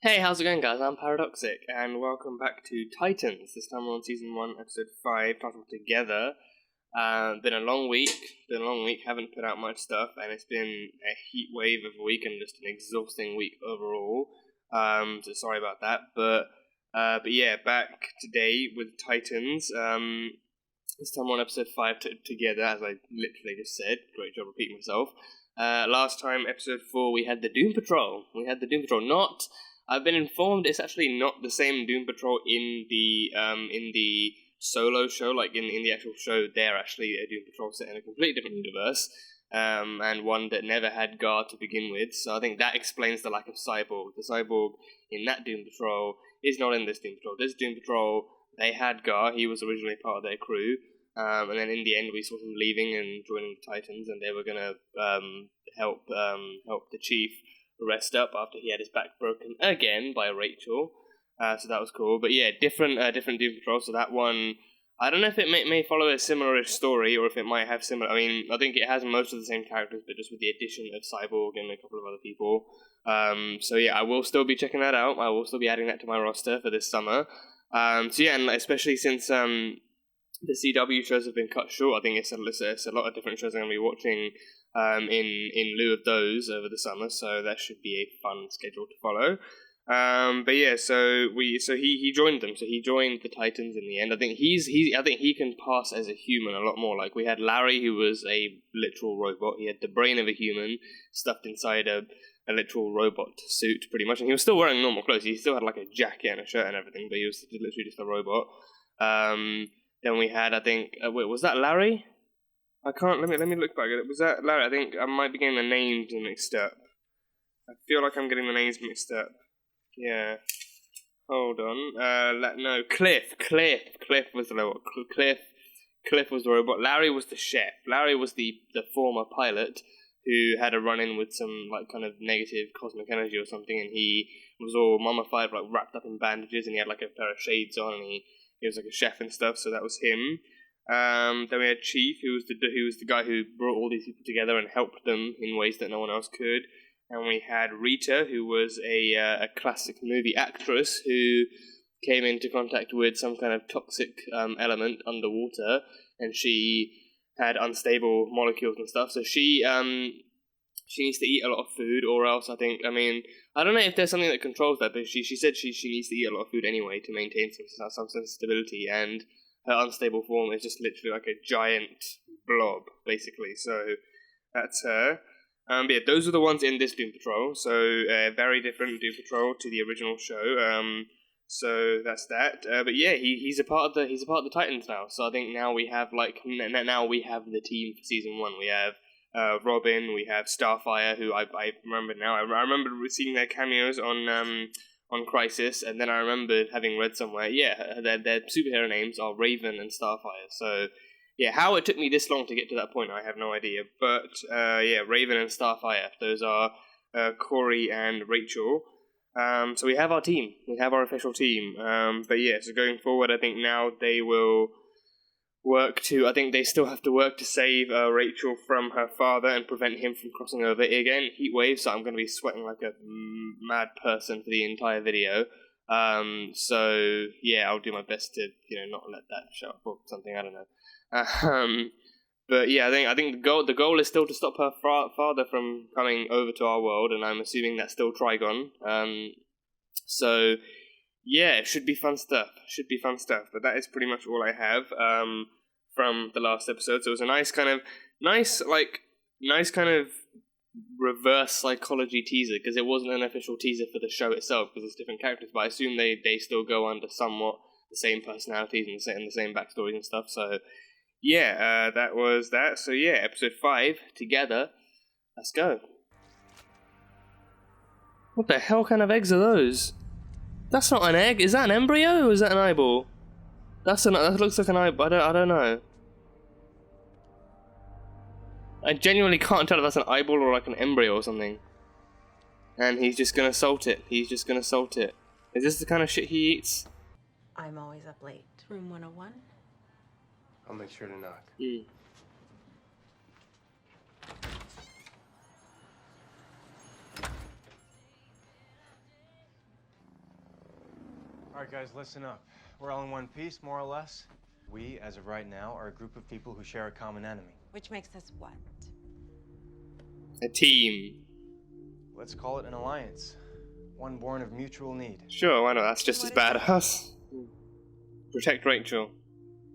Hey, how's it going, guys? I'm Paradoxic, and welcome back to Titans. This time we're on Season 1, Episode 5, titled Together. Been a long week, haven't put out much stuff, and it's been a heat wave of a week and just an exhausting week overall. So sorry about that, but yeah, back today with Titans. This time we're on Episode 5 together, as I literally just said. Great job repeating myself. Last time, Episode 4, we had the Doom Patrol. I've been informed it's actually not the same Doom Patrol in the solo show, like in the actual show. They're actually a Doom Patrol set in a completely different universe, and one that never had Gar to begin with. So I think that explains the lack of Cyborg. The Cyborg in that Doom Patrol is not in this Doom Patrol. This Doom Patrol, they had Gar. He was originally part of their crew, and then in the end we saw him leaving and joining the Titans, and they were gonna help the Chief rest up after he had his back broken again by Rachel. So that was cool. But yeah, different Doom Patrol. So that one, I don't know if it may follow a similar story or if it might have similar. I mean, I think it has most of the same characters, but just with the addition of Cyborg and a couple of other people. So yeah, I will still be checking that out. I will still be adding that to my roster for this summer. So yeah, and especially since the CW shows have been cut short, I think it's a lot of different shows I'm going to be watching in lieu of those over the summer, so that should be a fun schedule to follow. But yeah, so he joined them. So he joined the Titans in the end. I think he can pass as a human a lot more. Like, we had Larry, who was a literal robot. He had the brain of a human stuffed inside a literal robot suit, pretty much, and he was still wearing normal clothes. He still had like a jacket and a shirt and everything, but he was literally just a robot. Then we had, I think, wait, was that Larry? I can't. Let me look back at it. Was that Larry? I think I might be getting the names mixed up. I feel like I'm getting the names mixed up. Yeah. Hold on. No, Cliff was the robot. Cliff was the robot. Larry was the chef. Larry was the former pilot who had a run-in with some like kind of negative cosmic energy or something, and he was all mummified, like wrapped up in bandages, and he had like a pair of shades on, and he was like a chef and stuff. So that was him. Then we had Chief, who was the guy who brought all these people together and helped them in ways that no one else could. And we had Rita, who was a classic movie actress who came into contact with some kind of toxic element underwater, and she had unstable molecules and stuff. So she needs to eat a lot of food, or else I don't know if there's something that controls that, but she said she needs to eat a lot of food anyway to maintain some sense of stability, and her unstable form is just literally like a giant blob, basically. So that's her. But yeah, those are the ones in this Doom Patrol. So very different Doom Patrol to the original show. So that's that. But yeah, he's a part of the Titans now. So I think now we have the team for season 1. We have Robin, we have Starfire, who I remember now. I remember seeing their cameos on Crisis, and then I remembered having read somewhere, their superhero names are Raven and Starfire. So yeah, how it took me this long to get to that point, I have no idea. But Raven and Starfire, those are Corey and Rachel. So we have our team, we have our official team. But yeah, so going forward, I think now they will I think they still have to work to save Rachel from her father and prevent him from crossing over. Again, heat wave, so I'm going to be sweating like a mad person for the entire video. So yeah, I'll do my best to not let that show up or something. I don't know. But yeah, I think the goal is still to stop her father from coming over to our world, and I'm assuming that's still Trigon. So yeah, it should be fun stuff. But that is pretty much all I have from the last episode. So it was a nice kind of reverse psychology teaser, because it wasn't an official teaser for the show itself, because it's different characters. But I assume they still go under somewhat the same personalities and the same backstories and stuff. So yeah, that was that. So yeah, episode 5 together. Let's go. What the hell kind of eggs are those? That's not an egg. Is that an embryo or is that an eyeball? That looks like an eyeball. I don't know. I genuinely can't tell if that's an eyeball or like an embryo or something. And he's just gonna salt it. Is this the kind of shit he eats? I'm always up late. Room 101? I'll make sure to knock. Alright guys, listen up. We're all in one piece, more or less. We, as of right now, are a group of people who share a common enemy. Which makes us what? A team. Let's call it an alliance. One born of mutual need. Sure, why not? That's just as bad as us. Protect Rachel.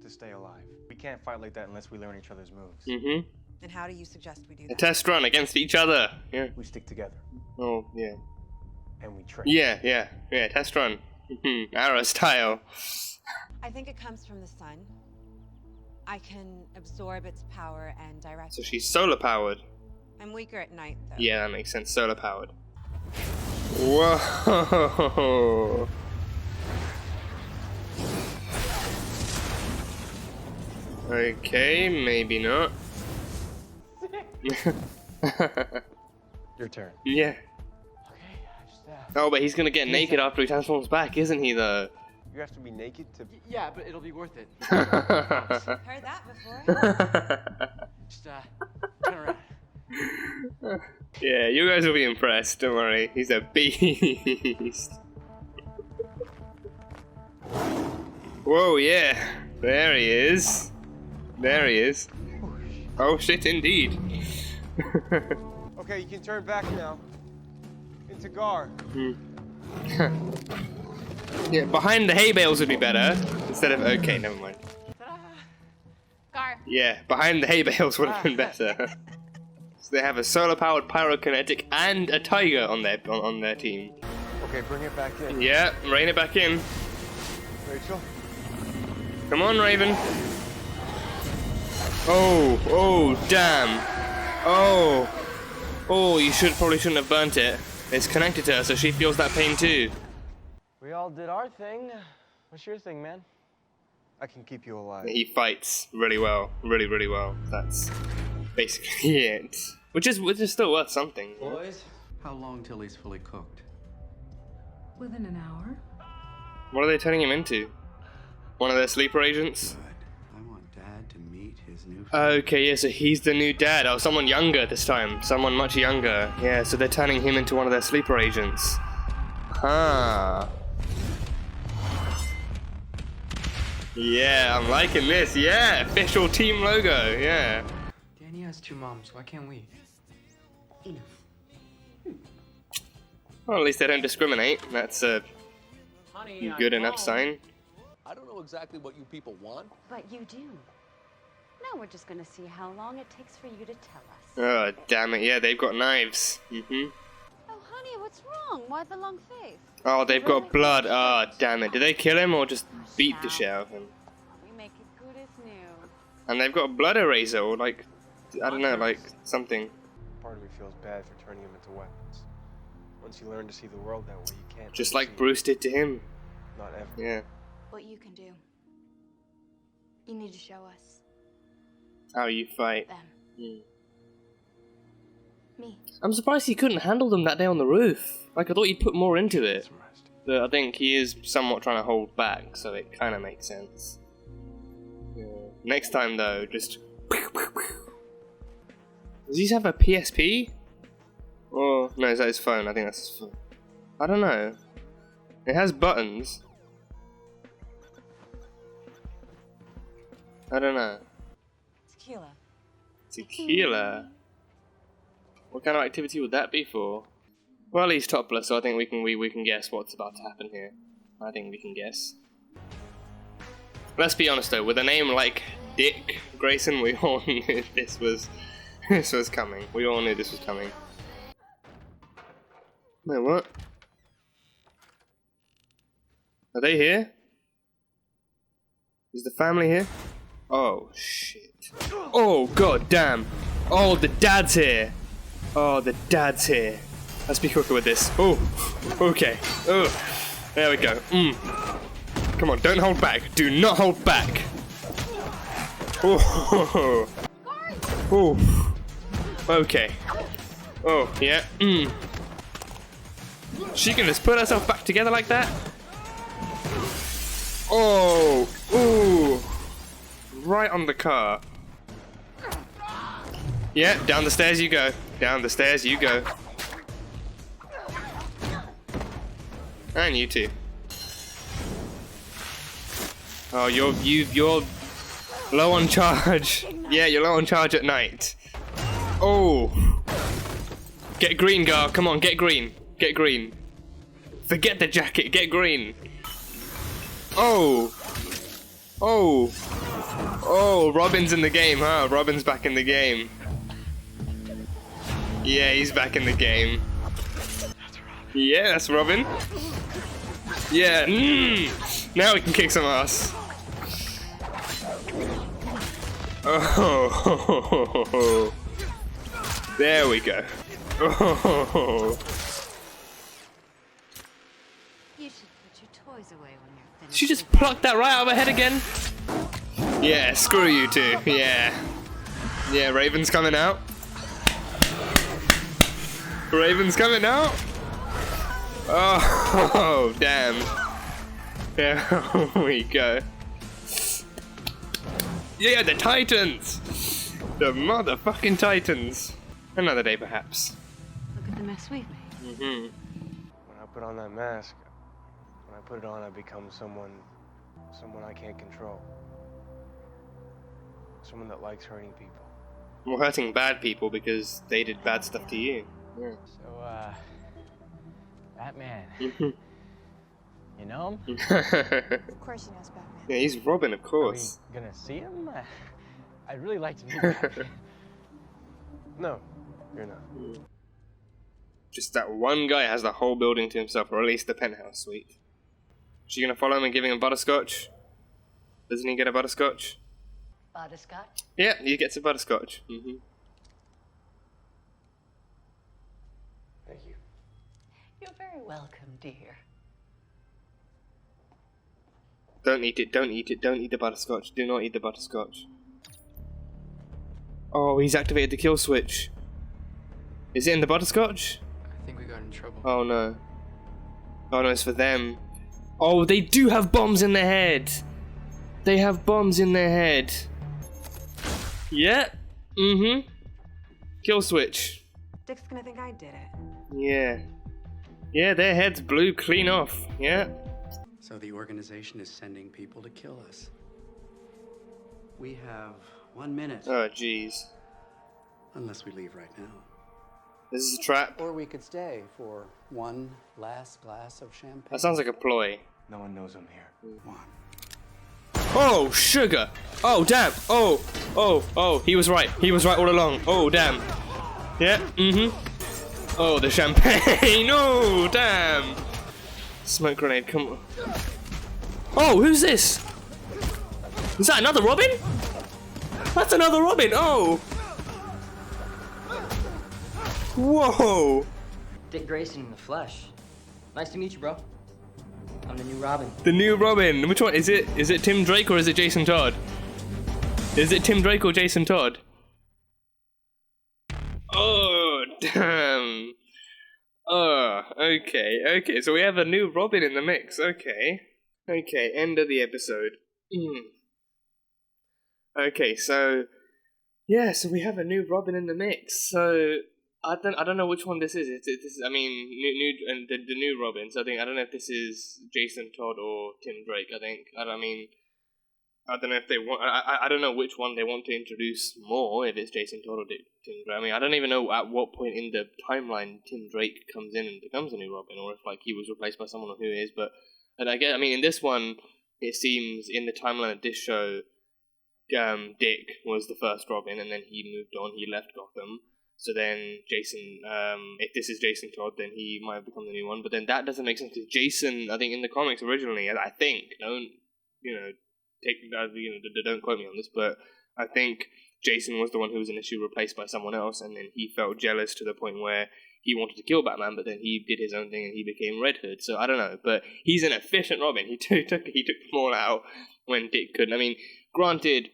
To stay alive. We can't fight like that unless we learn each other's moves. Mm-hmm. And how do you suggest we do A that? test run against each other. Yeah. We stick together. Oh, yeah. And we train. Yeah. Test run. Arrow style. I think it comes from the sun. I can absorb its power and direct So it. she's solar powered. I'm weaker at night, though. Yeah, that makes sense. Solar powered. Whoa. Okay, maybe not. Your turn. Yeah. Okay, just Oh, but he's gonna get naked after he transforms back, isn't he, though? you have to be naked to... Yeah, but it'll be worth it. Heard that before? Just, turn around. Yeah, you guys will be impressed, don't worry. He's a beast. Whoa, yeah. There he is. There he is. Oh shit, indeed. Okay, you can turn back now. Into Gar. Yeah, behind the hay bales would be better. Instead of... Okay, never mind. Gar. Yeah, behind the hay bales would have been better. So they have a solar-powered pyrokinetic and a tiger on their team. Okay, bring it back in. Yeah, rein it back in. Rachel? Come on, Raven. Oh, damn. Oh, you probably shouldn't have burnt it. It's connected to her, so she feels that pain too. We all did our thing. What's your thing, man? I can keep you alive. He fights really well, really well. That's basically it. Which is still worth something. Boys, how long till he's fully cooked? Within an hour. What are they turning him into? One of their sleeper agents? Good. I want Dad to meet his new Okay, yeah, so he's the new dad. Oh, someone younger this time. Someone much younger. Yeah, so they're turning him into one of their sleeper agents. Huh. Yeah, I'm liking this. Yeah, official team logo. Yeah. Danny has two moms. Why can't we? Well, at least they don't discriminate. That's a Honey, good enough sign. I don't know exactly what you people want. But you do. Now we're just gonna see how long it takes for you to tell us. Oh, damn it. Yeah, they've got knives. Oh, honey, what's wrong? Why the long face? Oh, they've got blood. Oh, damn it. Did they kill him or just beat the shit out of him? We make it good as new. And they've got a blood eraser or like, I don't know, like something. Part of me feels bad for turning him into weapons. Once you learn to see the world that way, you can't... Just really like see Bruce did to him. it. Not ever. Yeah. What you can do. You need to show us. How you fight. Them. Hmm. Me. I'm surprised he couldn't handle them that day on the roof. Like, I thought he'd put more into it. Some rest. But I think he is somewhat trying to hold back, so it kind of makes sense. Yeah. Next time, though, just... Does he have a PSP? Or, no, is that his phone? I think that's his phone. I don't know. It has buttons. I don't know. Tequila. Tequila? What kind of activity would that be for? Well, he's topless, so I think we can guess what's about to happen here. I think we can guess. Let's be honest though, with a name like Dick Grayson, we all knew this was coming. We all knew this was coming. Wait, what? Are they here? Is the family here? Oh shit. Oh god damn. Oh, the dad's here. Oh, the dad's here. Let's be quicker with this. Oh, okay. Oh, there we go. Come on, don't hold back. Do not hold back. Oh, oh. Okay. Oh, yeah. She can just put herself back together like that. Oh, ooh. Right on the car. Yeah, down the stairs you go. Down the stairs you go. And you too. Oh, you're low on charge. Yeah, you're low on charge at night. Oh. Get green, Gar. Come on, get green. Get green. Forget the jacket. Get green. Oh. Oh. Oh, Robin's in the game, huh? Robin's back in the game. Yeah, he's back in the game. Yeah, that's Robin. Yeah. Now we can kick some ass. Oh. There we go. Oh. You should put your toys away when you're finished. She just plucked that right out of her head again. Yeah, screw you two. Yeah. Yeah, Raven's coming out. Raven's coming out. Oh, damn. There we go. Yeah, the Titans! The motherfucking Titans. Another day, perhaps. Look at the mess we've made. When I put on that mask, when I put it on, I become someone I can't control. Someone that likes hurting people. Well, hurting bad people because they did bad stuff to you. Yeah. So, Batman. You know him? Of course he knows Batman. Yeah, he's Robin, of Are we course. gonna see him? I'd really like to meet Batman. No, you're not. Just that one guy has the whole building to himself, or at least the penthouse suite. She gonna follow him and give him butterscotch? Doesn't he get a butterscotch? Butterscotch? Yeah, he gets a butterscotch. Thank you. You're very welcome, dear. Don't eat it, don't eat it, don't eat the butterscotch. Do not eat the butterscotch. Oh, he's activated the kill switch. Is it in the butterscotch? I think we got in trouble. Oh no. Oh no, it's for them. Oh, they do have bombs in their head. They have bombs in their head. Yeah. Kill switch. Dick's gonna think I did it. Yeah. Yeah, their heads blew clean off. Yeah. So the organization is sending people to kill us. We have 1 minute, Oh, jeez. unless we leave right now. This is a trap. Or we could stay for one last glass of champagne. That sounds like a ploy. No one knows I'm here. One. Oh, sugar. Oh, damn. Oh, he was right. He was right all along. Oh, damn. Yeah, Oh, the champagne. Oh, damn. Smoke grenade, come on. Oh, who's this? Is that another Robin? That's another Robin. Oh. Whoa. Dick Grayson in the flesh. Nice to meet you, bro. I'm the new Robin. The new Robin. Which one? Is it Tim Drake or is it Jason Todd? Is it Tim Drake or Jason Todd? Oh, damn. Oh, okay. So we have a new Robin in the mix. Okay, end of the episode. Okay, so yeah, so we have a new Robin in the mix. So I don't know which one this is. I mean, new and the new Robin. So I don't know if this is Jason Todd or Tim Drake. I don't know if they want. I don't know which one they want to introduce more. If it's Jason Todd or Tim Drake. I mean, I don't even know at what point in the timeline Tim Drake comes in and becomes a new Robin, or if he was replaced by someone who is. But in this one, it seems in the timeline of this show, Dick was the first Robin, and then he moved on. He left Gotham. So then Jason, if this is Jason Todd, then he might have become the new one. But then that doesn't make sense because Jason, I think in the comics originally, don't quote me on this, but I think Jason was the one who was initially replaced by someone else, and then he felt jealous to the point where he wanted to kill Batman, but then he did his own thing and he became Red Hood. So I don't know, but he's an efficient Robin. He took them all out when Dick couldn't. I mean, granted,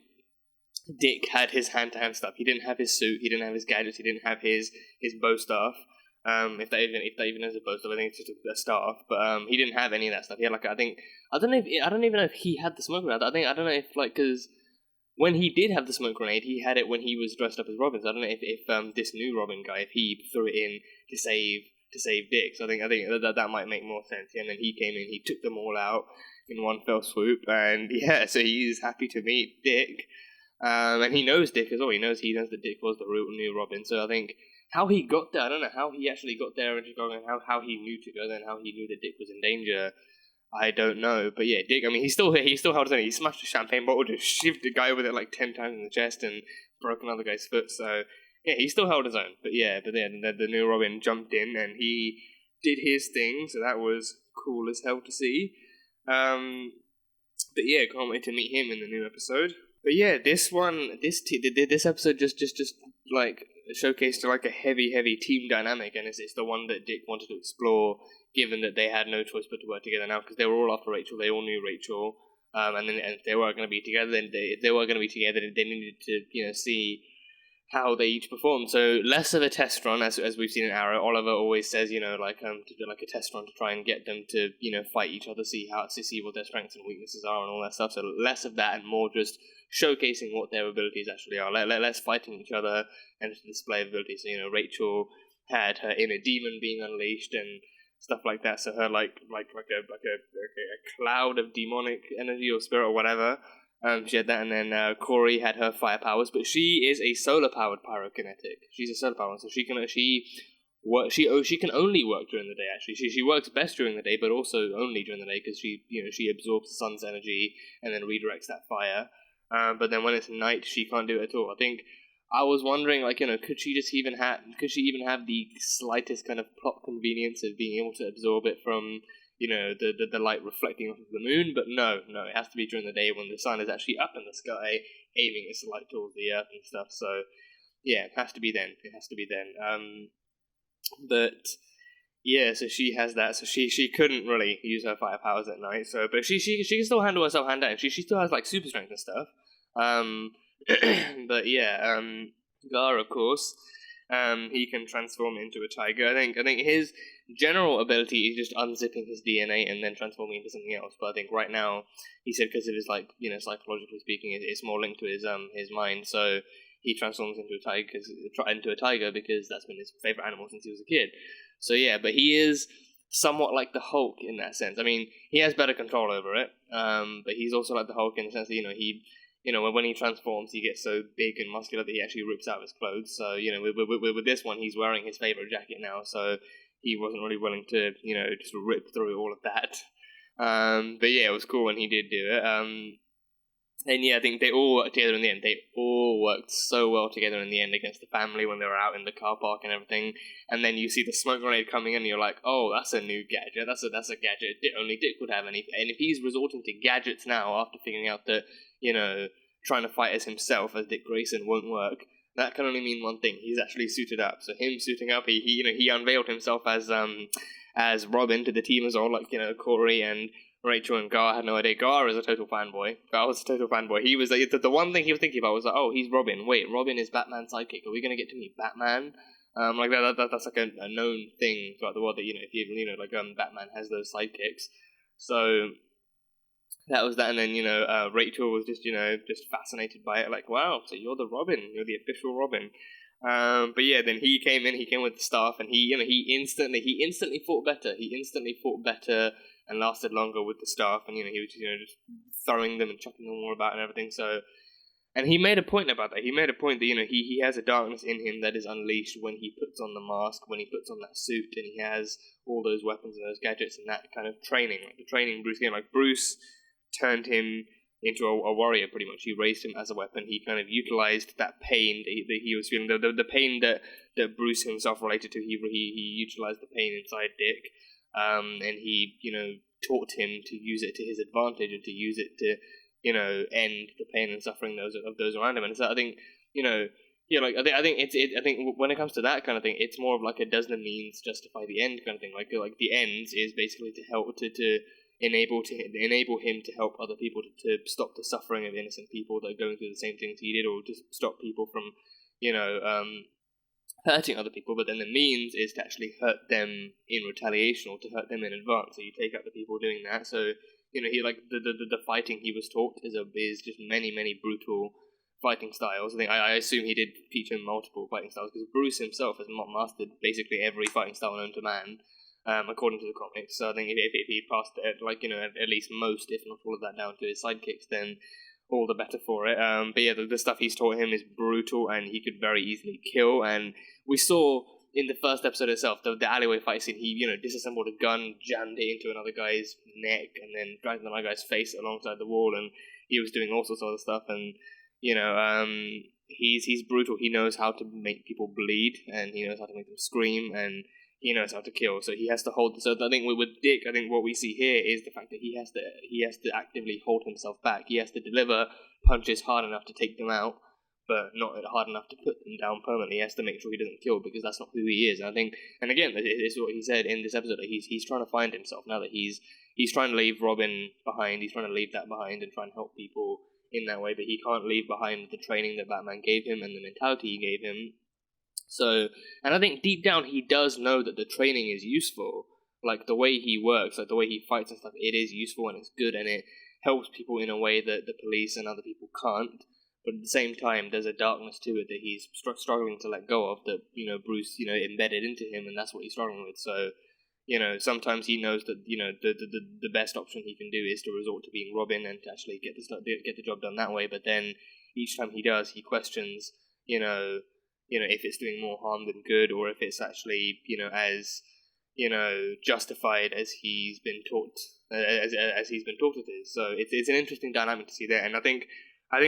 Dick had his hand-to-hand stuff. He didn't have his suit. He didn't have his gadgets. He didn't have his bow staff. If that even is a bow staff, I think it's just a staff. But he didn't have any of that stuff. He had I don't even know if he had the smoke grenade. I don't know if because when he did have the smoke grenade, he had it when he was dressed up as Robin. So I don't know if this new Robin guy, if he threw it in to save to save Dick. So I think that might make more sense. And then he came in, he took them all out in one fell swoop, and yeah, so he's happy to meet Dick. And he knows Dick as well. He knows that Dick was the real new Robin. So I think how he got there, I don't know how he actually got there in Chicago, and how he knew to go there, and how he knew that Dick was in danger. I don't know, but yeah, Dick. I mean, he still held his own. He smashed a champagne bottle, just shivved a guy with it like 10 times in the chest, and broke another guy's foot. So yeah, he still held his own. But then the new Robin jumped in and he did his thing. So that was cool as hell to see. But yeah, can't wait to meet him in the new episode. But yeah, this episode just like showcased like a heavy team dynamic, and it's the one that Dick wanted to explore, given that they had no choice but to work together now, because they were all after Rachel. They all knew Rachel, and if they were going to be together, then they needed to see how they each performed. So less of a test run, as we've seen in Arrow. Oliver always says, to do like a test run to try and get them to fight each other, see what their strengths and weaknesses are and all that stuff. So less of that and more just showcasing what their abilities actually are. Less fighting each other and just display abilities. So Rachel had her inner demon being unleashed and stuff like that. So her like a cloud of demonic energy or spirit or whatever. She had that, and then Corey had her fire powers, but she is a solar powered pyrokinetic. She's a solar powered, so she can only work during the day. Actually, she works best during the day, but also only during the day because she absorbs the sun's energy and then redirects that fire. But then when it's night, she can't do it at all. I think I was wondering, could she even have the slightest kind of plot convenience of being able to absorb it from the light reflecting off of the moon? But no, it has to be during the day when the sun is actually up in the sky, aiming its light towards the earth and stuff. So yeah, it has to be then. But yeah, so she has that. So she couldn't really use her fire powers at night. So, but she can still handle herself hand down. She still has like super strength and stuff. But yeah, Gar, of course, he can transform into a tiger. I think his general ability is just unzipping his DNA and then transforming into something else. But I think right now, he said because of his psychologically speaking, it's more linked to his mind. So he transforms into a tiger because that's been his favorite animal since he was a kid. So yeah, but he is somewhat like the Hulk in that sense. I mean, he has better control over it. But he's also like the Hulk in the sense that when he transforms, he gets so big and muscular that he actually rips out his clothes. So with this one, he's wearing his favorite jacket now. So he wasn't really willing to just rip through all of that. But yeah, it was cool when he did do it. And yeah, I think they all worked together in the end. They all worked so well together in the end against the family when they were out in the car park and everything. And then you see the smoke grenade coming in and you're like, oh, that's a new gadget. That's a gadget only Dick would have. And if he's resorting to gadgets now after figuring out that, trying to fight as himself, as Dick Grayson, won't work, that can only mean one thing. He's actually suited up. So him suiting up, he unveiled himself as Robin to the team as well, like, Corey and Rachel and Gar had no idea. Gar is a total fanboy. He was the one thing he was thinking about was like, oh, he's Robin. Wait, Robin is Batman's sidekick. Are we going to get to meet Batman? That's like a known thing throughout the world that if Batman has those sidekicks. So that was that, and then Rachel was just fascinated by it. Like, wow, so you're the Robin. You're the official Robin. But yeah, then he came with the staff, and he instantly fought better. He instantly fought better and lasted longer with the staff, and he was just throwing them and chucking them all about and everything. So, and he made a point about that. He made a point that he has a darkness in him that is unleashed when he puts on the mask, when he puts on that suit, and he has all those weapons and those gadgets and that kind of training, like the training Bruce gave. Like Bruce turned him into a warrior pretty much. He raised him as a weapon. He kind of utilized that pain that he was feeling, the pain that Bruce himself related to. He utilized the pain inside Dick. And he, taught him to use it to his advantage and to use it to, end the pain and suffering of those around him. And so I think, I think when it comes to that kind of thing, it's more of like a does the means justify the end kind of thing. Like the ends is basically to help to enable him to help other people to stop the suffering of innocent people that are going through the same things he did, or just stop people from, hurting other people. But then the means is to actually hurt them in retaliation or to hurt them in advance. So you take out the people doing that. So he the fighting he was taught is just many brutal fighting styles. I assume he did feature multiple fighting styles, because Bruce himself has mastered basically every fighting style known to man, according to the comics. So I think if he passed it, like, at least most, if not all of that, down to his sidekicks, then all the better for it. But yeah, the stuff he's taught him is brutal, and he could very easily kill. And we saw in the first episode itself, the alleyway fight scene, he, disassembled a gun, jammed it into another guy's neck, and then dragged another guy's face alongside the wall, and he was doing all sorts of other stuff. And he's brutal. He knows how to make people bleed, and he knows how to make them scream, and he knows how to kill. So he has to hold. So I think with Dick, I think what we see here is the fact that he has to actively hold himself back. He has to deliver punches hard enough to take them out, but not hard enough to put them down permanently. He has to make sure he doesn't kill, because that's not who he is. And I think, and again, it's what he said in this episode, that he's trying to find himself now, that he's trying to leave Robin behind. He's trying to leave that behind and try and help people in that way, but he can't leave behind the training that Batman gave him and the mentality he gave him. So, and I think deep down he does know that the training is useful. Like, the way he works, like the way he fights and stuff, it is useful and it's good, and it helps people in a way that the police and other people can't. But at the same time, there's a darkness to it that he's struggling to let go of, that, Bruce, embedded into him, and that's what he's struggling with. So, sometimes he knows that, the best option he can do is to resort to being Robin and to actually get the job done that way. But then each time he does, he questions, if it's doing more harm than good, or if it's actually, as, justified as he's been taught, as he's been taught it is. So it's an interesting dynamic to see there, and I think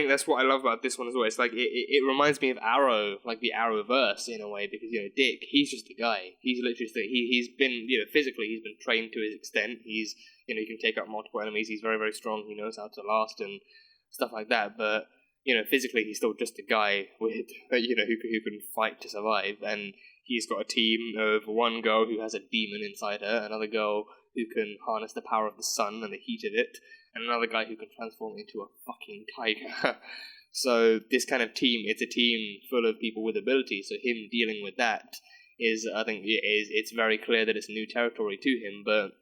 that's what I love about this one as well. It's like it reminds me of Arrow, like the Arrowverse in a way, because Dick, he's just a guy. He's literally he's been physically he's been trained to his extent. He's he can take out multiple enemies. He's very, very strong. He knows how to last and stuff like that. But physically he's still just a guy with who can fight to survive. And he's got a team of one girl who has a demon inside her, another girl who can harness the power of the sun and the heat of it, and another guy who can transform into a fucking tiger. So this kind of team, it's a team full of people with ability, so him dealing with that is, I think, it's very clear that it's new territory to him, but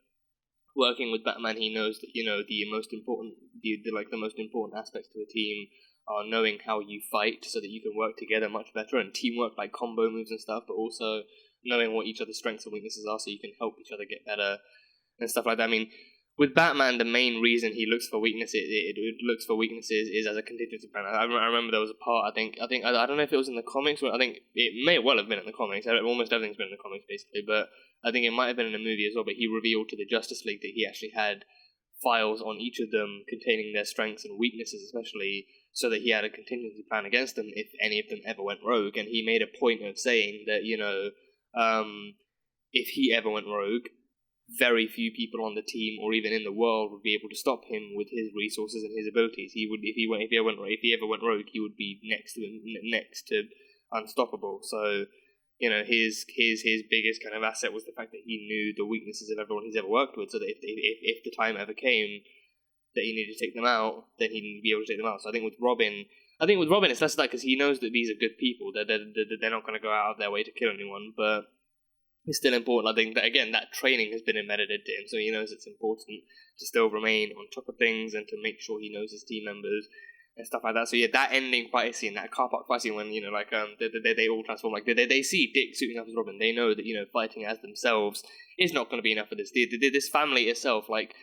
working with Batman, he knows that, the most important aspects to a team are knowing how you fight so that you can work together much better, and teamwork, like combo moves and stuff, but also knowing what each other's strengths and weaknesses are so you can help each other get better and stuff like that. I mean, with Batman, the main reason he looks for weaknesses, is as a contingency plan. I remember there was a part, I don't know if it was in the comics, but I think it may well have been in the comics. Almost everything's been in the comics, basically, but I think it might have been in a movie as well, but he revealed to the Justice League that he actually had files on each of them containing their strengths and weaknesses, especially, so that he had a contingency plan against them if any of them ever went rogue. And he made a point of saying that, if he ever went rogue, very few people on the team or even in the world would be able to stop him with his resources and his abilities. He would, if he ever went rogue, he would be next to unstoppable. So, his biggest kind of asset was the fact that he knew the weaknesses of everyone he's ever worked with, so that if the time ever came that he needed to take them out, then he'd be able to take them out. So I think with Robin, it's less like, because he knows that these are good people, they're not going to go out of their way to kill anyone, but it's still important. I think that, again, that training has been embedded into him, so he knows it's important to still remain on top of things and to make sure he knows his team members and stuff like that. So yeah, that ending fight scene, that car park fight scene, when they all transform, like they see Dick suiting up as Robin, they know that fighting as themselves is not going to be enough for this. This family itself, like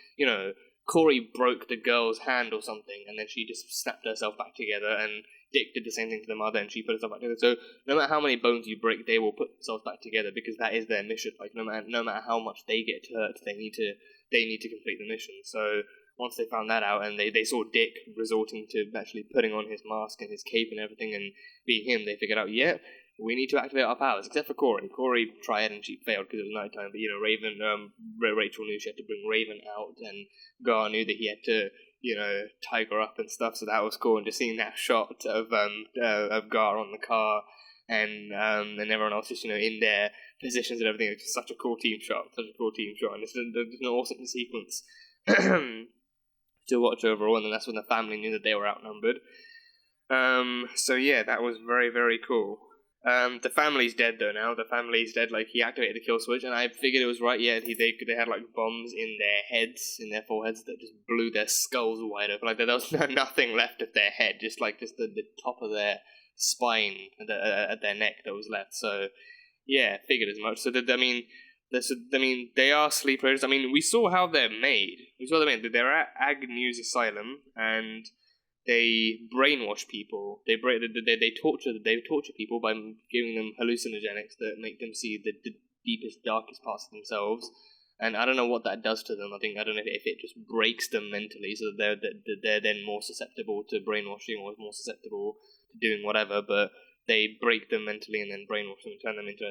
Corey broke the girl's hand or something, and then she just snapped herself back together, and Dick did the same thing to the mother, and she put herself back together. So no matter how many bones you break, they will put themselves back together, because that is their mission. Like no matter how much they get hurt, they need to complete the mission. So once they found that out, and they saw Dick resorting to actually putting on his mask and his cape and everything and being him, they figured out, yeah, we need to activate our powers, except for Corey. Corey tried and she failed because it was nighttime, but Rachel knew she had to bring Raven out, and Gar knew that he had to tie her up and stuff, so that was cool. And just seeing that shot of Gar on the car and everyone else just in their positions and everything, it's just such a cool team shot, and it's an awesome sequence to watch overall. And then that's when the family knew that they were outnumbered. So yeah, that was very, very cool. The family's dead though now. The family's dead. Like, he activated the kill switch, and I figured it was right. Yeah, they had like bombs in their heads, in their foreheads, that just blew their skulls wide open. Like, there was nothing left of their head, just the top of their spine at their neck that was left. So yeah, figured as much. So they are sleepers. I mean, we saw how they're made. They're at Agnew's asylum, and they brainwash people. They torture people by giving them hallucinogenics that make them see the deepest, darkest parts of themselves. And I don't know what that does to them. I don't know if it just breaks them mentally, so that they're then more susceptible to brainwashing, or more susceptible to doing whatever. But they break them mentally and then brainwash them and turn them into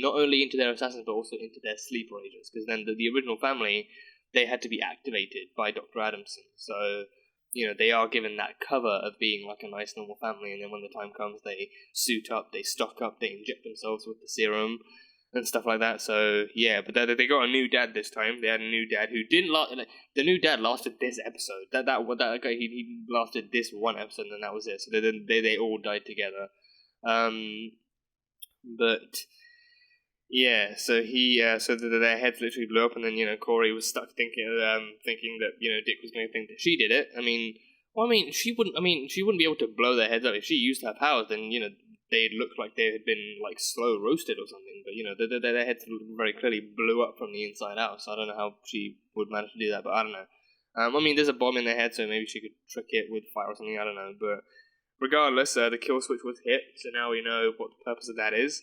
not only into their assassins, but also into their sleeper agents. Because then the original family, they had to be activated by Dr. Adamson. So, they are given that cover of being like a nice normal family, and then when the time comes, they suit up, they stock up, they inject themselves with the serum and stuff like that. So yeah, but they got a new dad this time. They had a new dad who didn't last. The new dad lasted this episode. That guy, he lasted this one episode, and that was it. So they all died together. But yeah, so their heads literally blew up, and then Corey was stuck thinking that Dick was going to think that she did it. She wouldn't be able to blow their heads up if she used her powers. Then they'd look like they had been like slow roasted or something. But their heads very clearly blew up from the inside out. So I don't know how she would manage to do that, but I don't know. There's a bomb in their head, so maybe she could trick it with fire or something. I don't know, but regardless, the kill switch was hit, so now we know what the purpose of that is.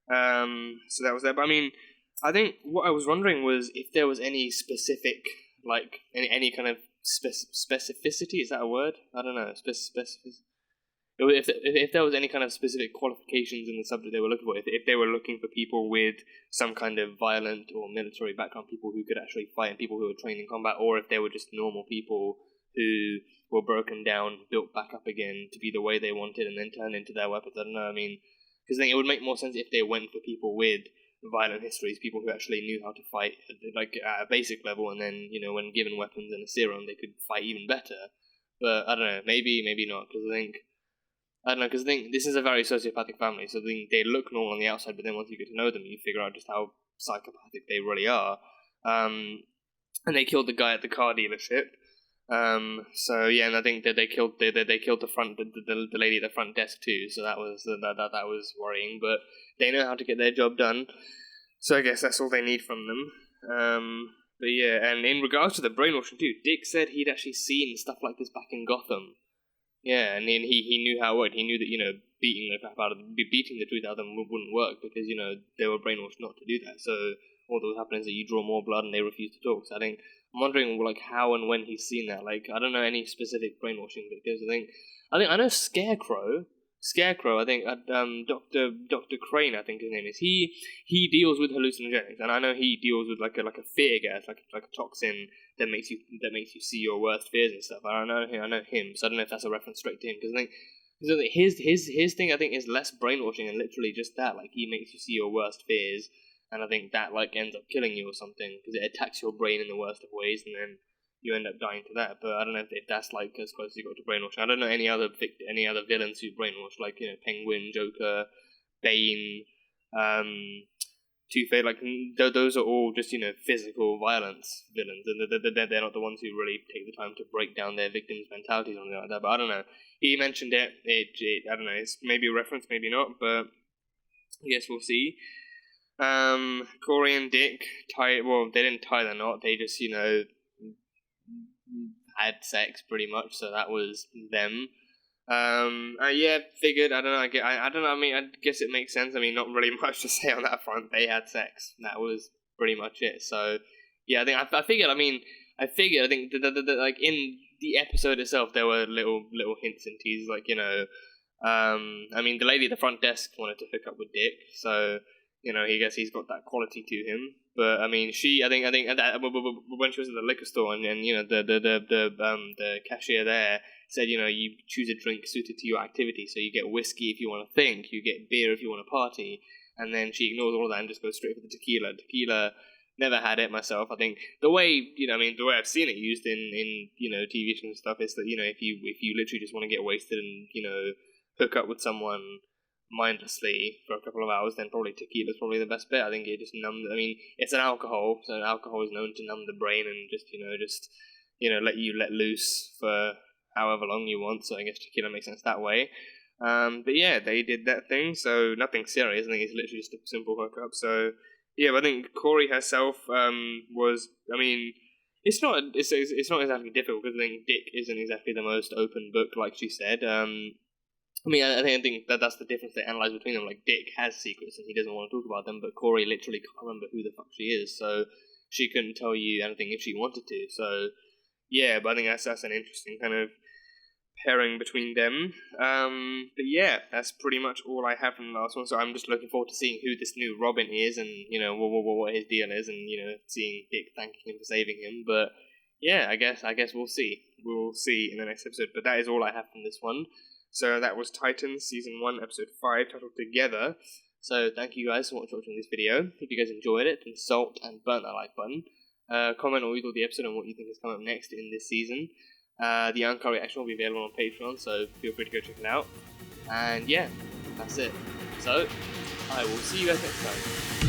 So that was that. But I think what I was wondering was if there was any specific, like, any kind of specificity. Is that a word? I don't know. Specificity. If there was any kind of specific qualifications in the subject they were looking for, if they were looking for people with some kind of violent or military background, people who could actually fight, and people who were trained in combat, or if they were just normal people who were broken down, built back up again to be the way they wanted, and then turned into their weapons. I don't know. Because then it would make more sense if they went for people with violent histories, people who actually knew how to fight, like at a basic level, and then when given weapons and a serum, they could fight even better. But I don't know. Maybe not. Because I think this is a very sociopathic family, so they look normal on the outside, but then once you get to know them, you figure out just how psychopathic they really are. And they killed the guy at the car dealership. So yeah, and I think that they killed the lady at the front desk too. So that was worrying, but they know how to get their job done. So I guess that's all they need from them. But yeah, and in regards to the brainwashing too, Dick said he'd actually seen stuff like this back in Gotham. Yeah, and then he knew how it worked. He knew that beating the truth out of them wouldn't work because they were brainwashed not to do that. So all that would happen is that you draw more blood and they refuse to talk. So I'm wondering like how and when he's seen that. Like I don't know any specific brainwashing victims. I know Scarecrow. I think Dr. Crane, I think his name is. He deals with hallucinogenics, and I know he deals with like a fear gas, like a toxin that makes you see your worst fears and stuff. I know him, so I don't know if that's a reference straight to him because I think his thing I think is less brainwashing and literally just that, like he makes you see your worst fears, and I think that like ends up killing you or something because it attacks your brain in the worst of ways, and then you end up dying to that. But I don't know if that's like as close as you got to brainwashing. I don't know any other villains who brainwash, like Penguin, Joker, Bane, Two-Face. Like those are all just physical violence villains, and they're not the ones who really take the time to break down their victims' mentalities or anything like that. But I don't know. He mentioned it. I don't know. It's maybe a reference, maybe not. But I guess we'll see. Corey and Dick they didn't tie the knot. They just had sex pretty much, so that was them. Yeah, figured. I don't know. I don't know. I guess it makes sense. Not really much to say on that front. They had sex. That was pretty much it. So yeah, I figured. I think like in the episode itself, there were little hints and teasers, like the lady at the front desk wanted to hook up with Dick, so he guess he's got that quality to him. But I think that when she was at the liquor store and the cashier there said you choose a drink suited to your activity, so you get whiskey if you want to think, you get beer if you want to party, and then she ignores all of that and just goes straight for the tequila. Never had it myself. I think the way the way I've seen it used in TV shows and stuff is that if you literally just want to get wasted and hook up with someone mindlessly for a couple of hours, then probably tequila's probably the best bet. I think it just numbs. I mean, it's an alcohol, so alcohol is known to numb the brain and just let you let loose for however long you want. So I guess tequila makes sense that way. But yeah, they did that thing, so nothing serious. I think it's literally just a simple hookup. So yeah, but I think Corey herself was. I mean, it's not exactly difficult because I think Dick isn't exactly the most open book, like she said. I mean, I think that's the difference they analyze between them. Like, Dick has secrets and he doesn't want to talk about them, but Corey literally can't remember who the fuck she is, so she couldn't tell you anything if she wanted to. So yeah, but I think that's an interesting kind of pairing between them. But yeah, that's pretty much all I have from the last one. So I'm just looking forward to seeing who this new Robin is, and what his deal is, and seeing Dick thanking him for saving him. But yeah, I guess we'll see. We'll see in the next episode. But that is all I have from this one. So that was Titans Season 1, Episode 5, titled Together. So thank you guys for watching this video. If you guys enjoyed it, then salt and burn that like button. Comment or either the episode on what you think is coming up next in this season. The Uncut reaction will be available on Patreon, so feel free to go check it out. And yeah, that's it. So, I will see you guys next time.